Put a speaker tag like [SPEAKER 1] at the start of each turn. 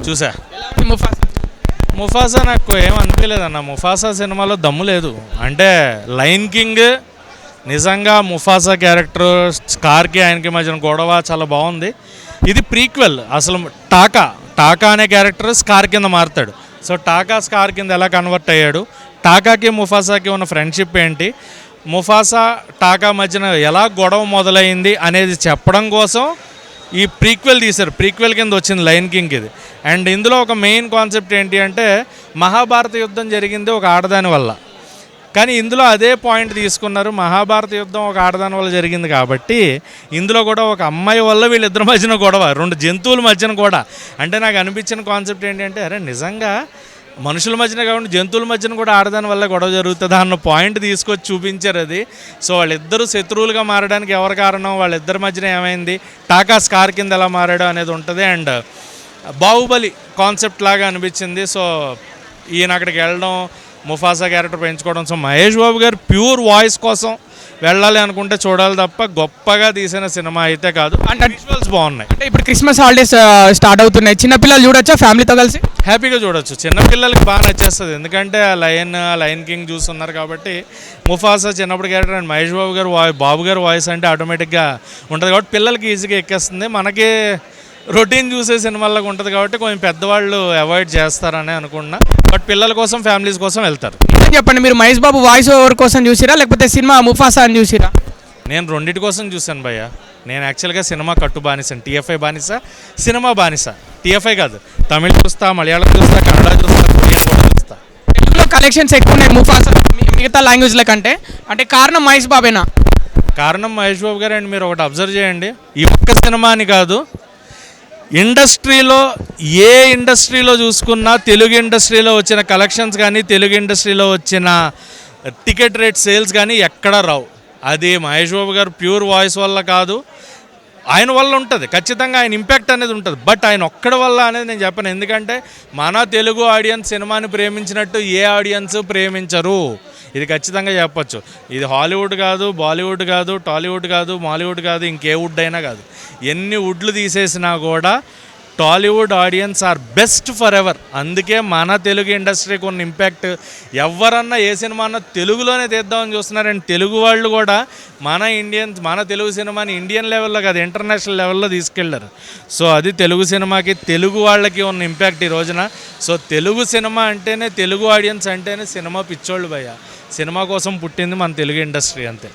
[SPEAKER 1] చూసా.
[SPEAKER 2] Mufasa
[SPEAKER 1] Mufasa నాకు ఏం అనిపించలేదన్న. ముఫాసా సినిమాలో దమ్ము లేదు. అంటే లయన్ కింగ్ నిజంగా ముఫాసా క్యారెక్టర్ స్కార్కి ఆయనకి మధ్యన గొడవ చాలా బాగుంది. ఇది ప్రీక్వెల్. అసలు టాకా అనే క్యారెక్టర్ స్కార్ కింద మారుతాడు. సో టాకా స్కార్ కింద ఎలా కన్వర్ట్ అయ్యాడు, టాకాకి ముఫాసాకి ఉన్న ఫ్రెండ్షిప్ ఏంటి, ముఫాసా టాకా మధ్యన ఎలా గొడవ మొదలైంది అనేది చెప్పడం కోసం ఈ ప్రీక్వెల్ తీశారు. ప్రీక్వెల్ కింద వచ్చింది లయన్ కింగ్ ఇది. అండ్ ఇందులో ఒక మెయిన్ కాన్సెప్ట్ ఏంటి అంటే మహాభారత యుద్ధం జరిగింది ఒక ఆడదాని వల్ల, కానీ ఇందులో అదే పాయింట్ తీసుకున్నారు. మహాభారత యుద్ధం ఒక ఆడదాని వల్ల జరిగింది కాబట్టి ఇందులో కూడా ఒక అమ్మాయి వల్ల వీళ్ళిద్దరి మధ్యన గొడవ, రెండు జంతువుల మధ్యన కూడా. అంటే నాకు అనిపించిన కాన్సెప్ట్ ఏంటంటే అరే నిజంగా మనుషుల మధ్యన కాకుండా జంతువుల మధ్యన కూడా ఆడదాని వల్ల గొడవ జరుగుతుంది అన్న పాయింట్ తీసుకొచ్చి చూపించారు అది. సో వాళ్ళిద్దరూ శత్రువులుగా మారడానికి ఎవరు కారణం, వాళ్ళిద్దరి మధ్యన ఏమైంది, టాకా స్కార్ కింద ఎలా మారాడు అనేది ఉంటుంది. అండ్ బాహుబలి కాన్సెప్ట్ లాగా అనిపించింది. సో ఈయన అక్కడికి వెళ్ళడం, ముఫాసా క్యారెక్టర్ పెంచుకోవడం. సో మహేష్ బాబు గారు ప్యూర్ వాయిస్ కోసం వెళ్ళాలి అనుకుంటే చూడాలి తప్ప గొప్పగా తీసిన సినిమా అయితే కాదు. అండ్ విజువల్స్ బాగున్నాయి.
[SPEAKER 2] అంటే ఇప్పుడు క్రిస్మస్ హాలిడేస్ స్టార్ట్ అవుతున్నాయి, చిన్నపిల్లలు చూడొచ్చా ఫ్యామిలీతో కలిసి?
[SPEAKER 1] హ్యాపీగా చూడొచ్చు. చిన్నపిల్లలకి బాగా నచ్చేస్తుంది, ఎందుకంటే లయన్ కింగ్ చూస్తున్నారు కాబట్టి. ముఫాసా చిన్నప్పుడు క్యారెక్టర్ అండ్ మహేష్ బాబు గారు వాయిస్ అంటే ఆటోమేటిక్గా ఉంటుంది కాబట్టి పిల్లలకి ఈజీగా ఎక్కేస్తుంది. మనకి రొటీన్ చూసే సినిమాలకు ఉంటుంది కాబట్టి కొంచెం పెద్దవాళ్ళు అవాయిడ్ చేస్తారని అనుకున్నా. బట్ పిల్లల కోసం ఫ్యామిలీస్ కోసం వెళ్తారు.
[SPEAKER 2] చెప్పండి, మీరు మహేష్ బాబు వాయిస్ ఓవర్ కోసం చూసిరా లేకపోతే సినిమా ముఫాసా అని చూసిరా?
[SPEAKER 1] నేను రెండింటి కోసం చూశాను భయ్య. నేను యాక్చువల్గా సినిమా కట్టు బానిసాను, టీఎఫ్ఐ బానిస, సినిమా బానిస. టీఎఫ్ఐ కాదు, తమిళ్ చూస్తా, మలయాళం చూస్తా, కన్నడ చూస్తా, కొరియన్ కూడా చూస్తా.
[SPEAKER 2] తెలుగులో కలెక్షన్స్ ఎక్కువ ఉన్నాయి ముఫాసా మిగతా లాంగ్వేజ్ల కంటే. అంటే కారణం మహేష్ బాబేనా?
[SPEAKER 1] కారణం మహేష్ బాబు గారు. అండ్ మీరు ఒకటి అబ్జర్వ్ చేయండి, ఈ ఒక్క సినిమా అని కాదు, ఇండస్ట్రీలో ఏ ఇండస్ట్రీలో చూసుకున్నా తెలుగు ఇండస్ట్రీలో వచ్చిన కలెక్షన్స్ కానీ తెలుగు ఇండస్ట్రీలో వచ్చిన టికెట్ రేట్ సేల్స్ కానీ ఎక్కడా రావు. అది మహేష్ బాబు గారు ప్యూర్ వాయిస్ వల్ల కాదు, ఆయన వల్ల ఉంటుంది ఖచ్చితంగా. ఆయన ఇంపాక్ట్ అనేది ఉంటుంది. బట్ ఆయన ఒక్కడి వల్ల అనేది నేను చెప్పను. ఎందుకంటే మన తెలుగు ఆడియన్స్ సినిమాని ప్రేమించినట్టు ఏ ఆడియన్స్ ప్రేమించరు, ఇది ఖచ్చితంగా చెప్పచ్చు. ఇది హాలీవుడ్ కాదు, బాలీవుడ్ కాదు, టాలీవుడ్ కాదు, మాలీవుడ్ కాదు, ఇంకే వుడ్ అయినా కాదు. ఎన్ని వుడ్లు తీసేసినా కూడా Tollywood audience are best forever. అందుకే మన తెలుగు ఇండస్ట్రీకి ఉన్న ఇంపాక్ట్, ఎవరన్నా ఏ సినిమా అన్నా తెలుగులోనే తీద్దామని చూస్తున్నారు. అండ్ తెలుగు వాళ్ళు కూడా మన తెలుగు సినిమాని ఇండియన్ లెవెల్లో కాదు ఇంటర్నేషనల్ లెవెల్లో తీసుకెళ్లారు. సో అది తెలుగు సినిమాకి, తెలుగు వాళ్ళకి ఉన్న ఇంపాక్ట్ ఈ రోజున. సో తెలుగు సినిమా అంటేనే, తెలుగు ఆడియన్స్ అంటేనే సినిమా పిచ్చోళ్ళు భయ్య. సినిమా కోసం పుట్టింది మన తెలుగు ఇండస్ట్రీ, అంతే.